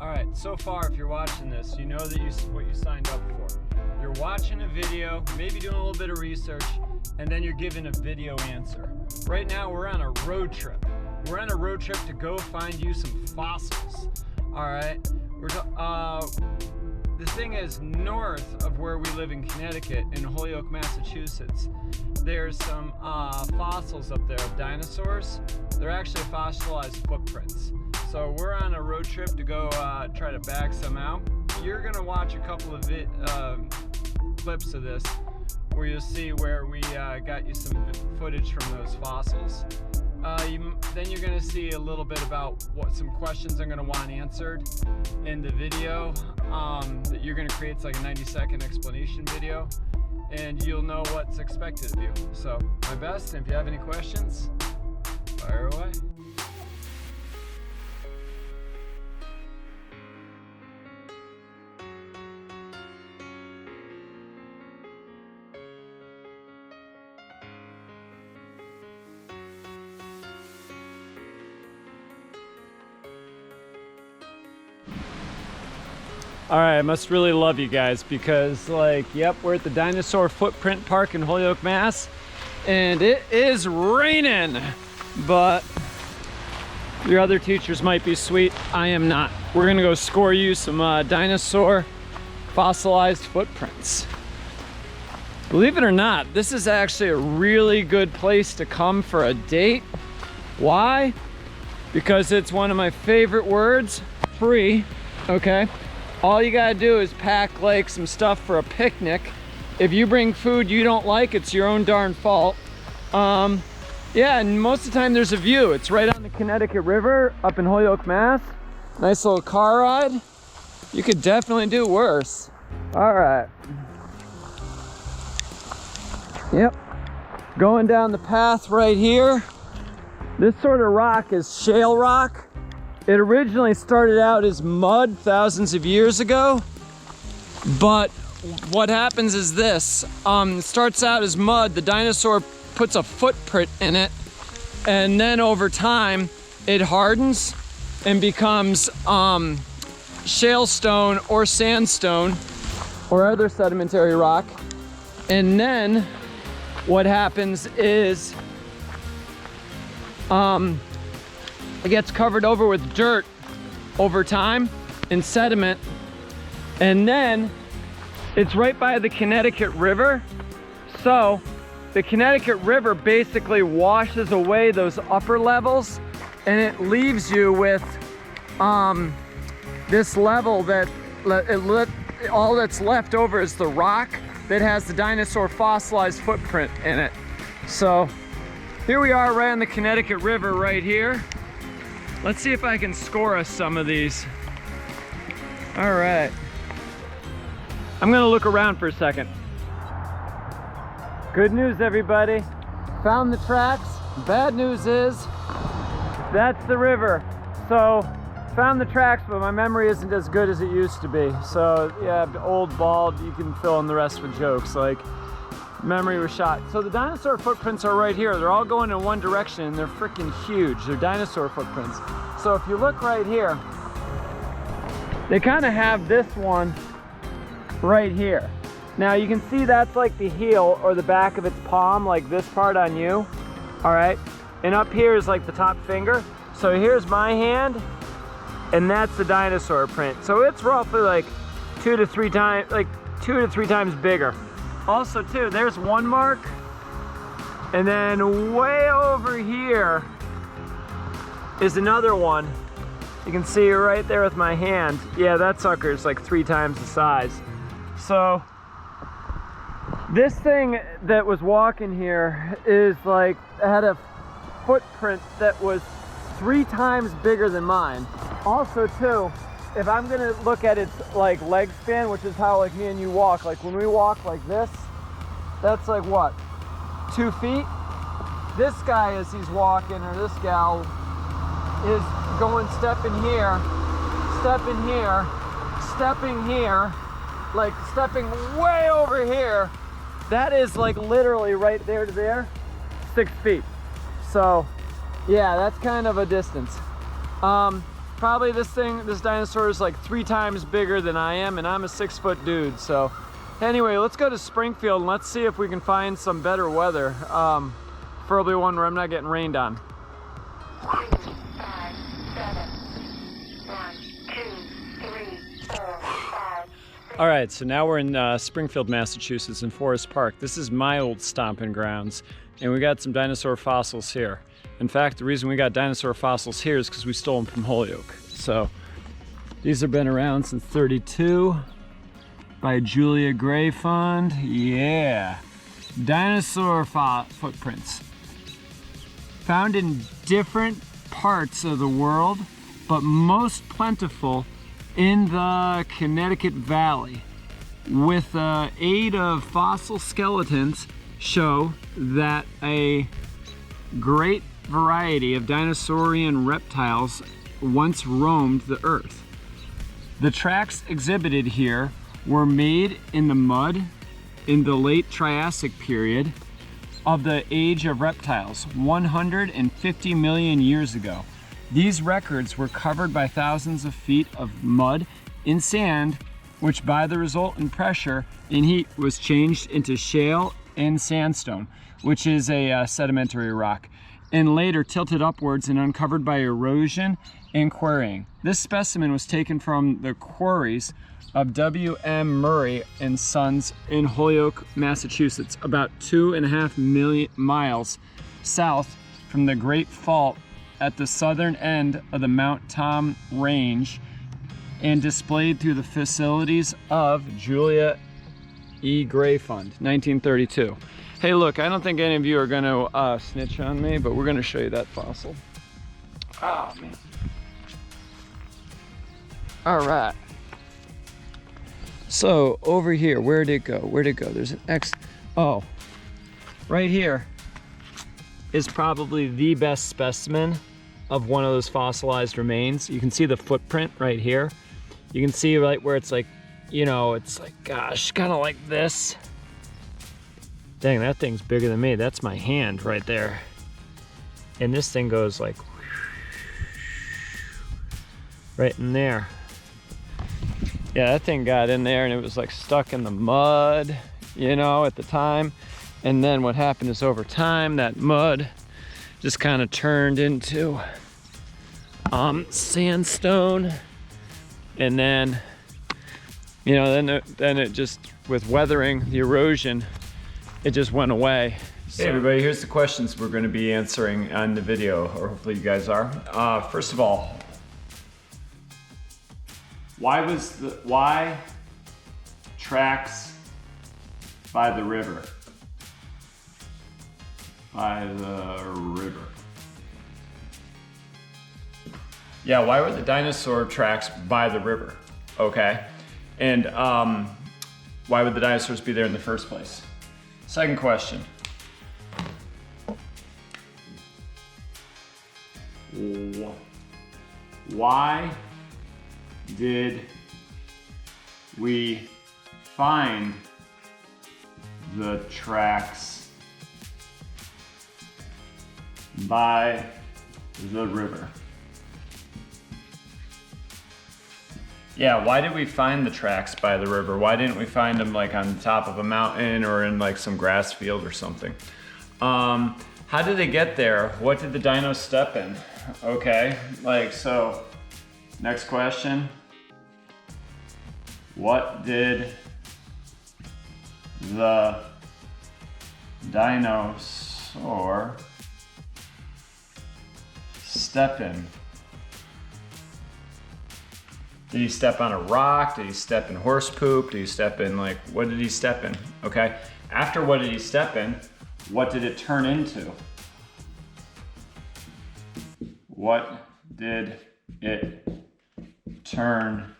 All right, so far, if you're watching this, you know that what you signed up for. You're watching a video, maybe doing a little bit of research, and then you're given a video answer. Right now, we're on a road trip. We're on a road trip to go find you some fossils. All right, the thing is, north of where we live in Connecticut, in Holyoke, Massachusetts, there's some fossils up there of dinosaurs. They're actually fossilized footprints. So we're on a road trip to go try to bag some out. You're gonna watch a couple of clips of this where you'll see where we got you some footage from those fossils. Then you're gonna see a little bit about what some questions I'm gonna want answered in the video that you're gonna create. It's like a 90-second explanation video, and you'll know what's expected of you. So my best, and if you have any questions, fire away. All right, I must really love you guys because, like, yep, we're at the Dinosaur Footprint Park in Holyoke, Mass, and it is raining, but your other teachers might be sweet. I am not. We're gonna go score you some dinosaur fossilized footprints. Believe it or not, this is actually a really good place to come for a date. Why? Because it's one of my favorite words, free, okay? All you gotta do is pack like some stuff for a picnic. If you bring food you don't like, it's your own darn fault. Yeah, and most of the time there's a view. It's right on the Connecticut River up in Holyoke, Mass. Nice little car ride. You could definitely do worse. All right. Yep, going down the path right here. This sort of rock is shale rock. It originally started out as mud thousands of years ago, but what happens is this. It starts out as mud, the dinosaur puts a footprint in it, and then over time it hardens and becomes shale stone or sandstone or other sedimentary rock. And then what happens is it gets covered over with dirt over time and sediment, and then it's right by the Connecticut River. So the Connecticut River basically washes away those upper levels, and it leaves you with this level that all that's left over is the rock that has the dinosaur fossilized footprint in it. So here we are right on the Connecticut River right here. Let's see if I can score us some of these. All right. I'm gonna look around for a second. Good news, everybody. Found the tracks. Bad news is, that's the river. So, found the tracks, but my memory isn't as good as it used to be. So, yeah, old, bald, you can fill in the rest with jokes. Like, memory was shot. So the dinosaur footprints are right here. They're all going in one direction, and they're freaking huge. They're dinosaur footprints. So if you look right here, they kind of have this one right here. Now you can see that's like the heel or the back of its palm, like this part on you, all right? And up here is like the top finger. So here's my hand, and that's the dinosaur print. So it's roughly like 2 to 3 times bigger. Also too, there's one mark, and then way over here is another one. You can see right there with my hand. Yeah, that sucker is like 3 times the size. So this thing that was walking here is like, had a footprint that was 3 times bigger than mine. Also too, if I'm gonna look at its like leg span, which is how like me and you walk, like when we walk like this, that's like what, 2 feet? This guy, as he's walking, or this gal, is going stepping here, stepping here, like stepping way over here. That is like literally right there to there, 6 feet. So yeah, that's kind of a distance. probably this dinosaur is like 3 times bigger than I am, and I'm a 6-foot dude. So anyway, let's go to Springfield and let's see if we can find some better weather. Preferably one where I'm not getting rained on. 5, 7, 1, 2, 3, 4, 5. All right, so now we're in Springfield, Massachusetts in Forest Park. This is my old stomping grounds, and we got some dinosaur fossils here. In fact, the reason we got dinosaur fossils here is because we stole them from Holyoke. So these have been around since '32 by Julia Gray Fund. Yeah, dinosaur footprints found in different parts of the world, but most plentiful in the Connecticut Valley. With the aid of fossil skeletons, show that a great variety of dinosaurian reptiles once roamed the earth. The tracks exhibited here were made in the mud in the late Triassic period of the age of reptiles, 150 million years ago. These records were covered by thousands of feet of mud in sand, which by the resultant pressure and heat was changed into shale and sandstone, which is a sedimentary rock, and later tilted upwards and uncovered by erosion and quarrying. This specimen was taken from the quarries of W.M. Murray and Sons in Holyoke, Massachusetts, about 2.5 million miles south from the Great Fault at the southern end of the Mount Tom Range, and displayed through the facilities of Julia E. Gray Fund, 1932. Hey, look, I don't think any of you are gonna snitch on me, but we're gonna show you that fossil. Oh, man. All right. So over here, where'd it go? Where'd it go? There's an X. Oh, right here is probably the best specimen of one of those fossilized remains. You can see the footprint right here. You can see right where it's like, you know, it's like, gosh, kind of like this. Dang, that thing's bigger than me. That's my hand right there. And this thing goes like right in there. Yeah, that thing got in there and it was like stuck in the mud, you know, at the time. And then what happened is over time, that mud just kind of turned into sandstone. And then, you know, then it just, with weathering, the erosion, it just went away. So. Hey everybody, here's the questions we're going to be answering on the video, or hopefully you guys are. First of all, why tracks by the river? By the river. Yeah, why were the dinosaur tracks by the river? Okay, and why would the dinosaurs be there in the first place? Second question. Why did we find the tracks by the river? Yeah, why did we find the tracks by the river? Why didn't we find them like on the top of a mountain or in like some grass field or something? How did they get there? What did the dinos step in? Okay, like, so, next question. What did the dinosaur step in? Did he step on a rock? Did he step in horse poop? Did he step in, like, what did he step in? Okay, after what did he step in, what did it turn into? What did it turn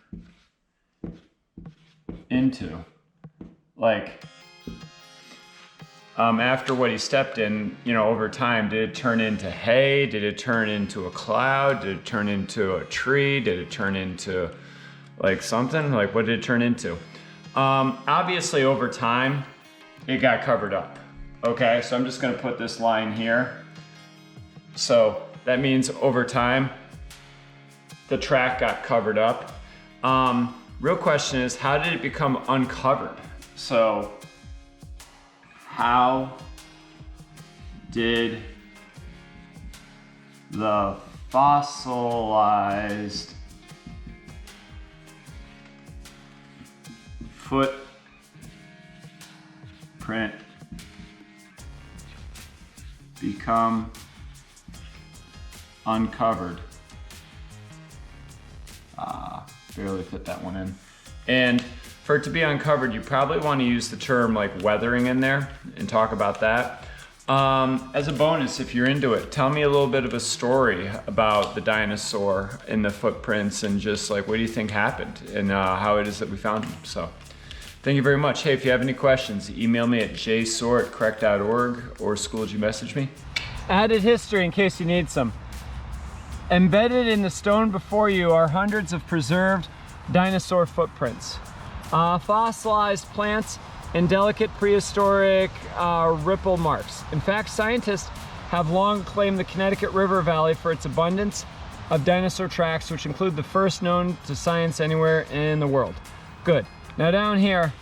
into? Like, after what he stepped in, you know, over time, did it turn into hay? Did it turn into a cloud? Did it turn into a tree? Did it turn into like something? Like, what did it turn into? Obviously over time, it got covered up. Okay, so I'm just gonna put this line here. So that means over time, the track got covered up. Real question is, how did it become uncovered? So, how did the fossilized footprint become uncovered? Barely fit that one in. And for it to be uncovered, you probably want to use the term like weathering in there and talk about that. As a bonus, if you're into it, tell me a little bit of a story about the dinosaur and the footprints and just like what do you think happened and how it is that we found them. So thank you very much. Hey, if you have any questions, email me at jsore@crec.org or Schoology you message me. Added history in case you need some. Embedded in the stone before you are hundreds of preserved dinosaur footprints, fossilized plants, and delicate prehistoric ripple marks. In fact, scientists have long claimed the Connecticut River Valley for its abundance of dinosaur tracks, which include the first known to science anywhere in the world. Good. Now down here,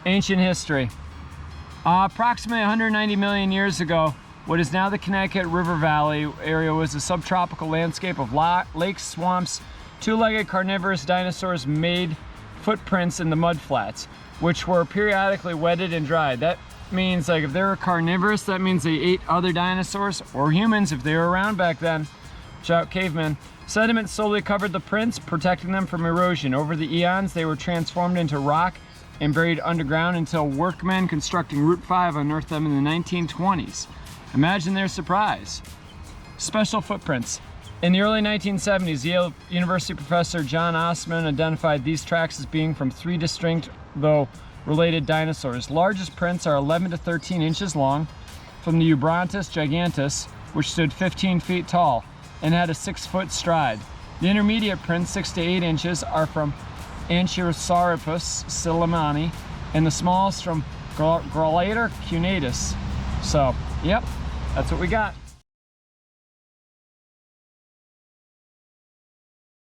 ancient history. Approximately 190 million years ago, what is now the Connecticut River Valley area was a subtropical landscape of lakes, swamps. Two-legged carnivorous dinosaurs made footprints in the mud flats, which were periodically wetted and dried. That means like if they were carnivorous, that means they ate other dinosaurs or humans if they were around back then. Shout cavemen. Sediment slowly covered the prints, protecting them from erosion. Over the eons, they were transformed into rock and buried underground until workmen constructing Route 5 unearthed them in the 1920s. Imagine their surprise. Special footprints. In the early 1970s, Yale University professor John Osman identified these tracks as being from 3 distinct, though related dinosaurs. Largest prints are 11 to 13 inches long from the Eubrontus gigantus, which stood 15 feet tall and had a 6-foot stride. The intermediate prints, 6 to 8 inches, are from Anchilosaurus sillimani, and the smallest from Grallator cuneatus. So, yep, that's what we got.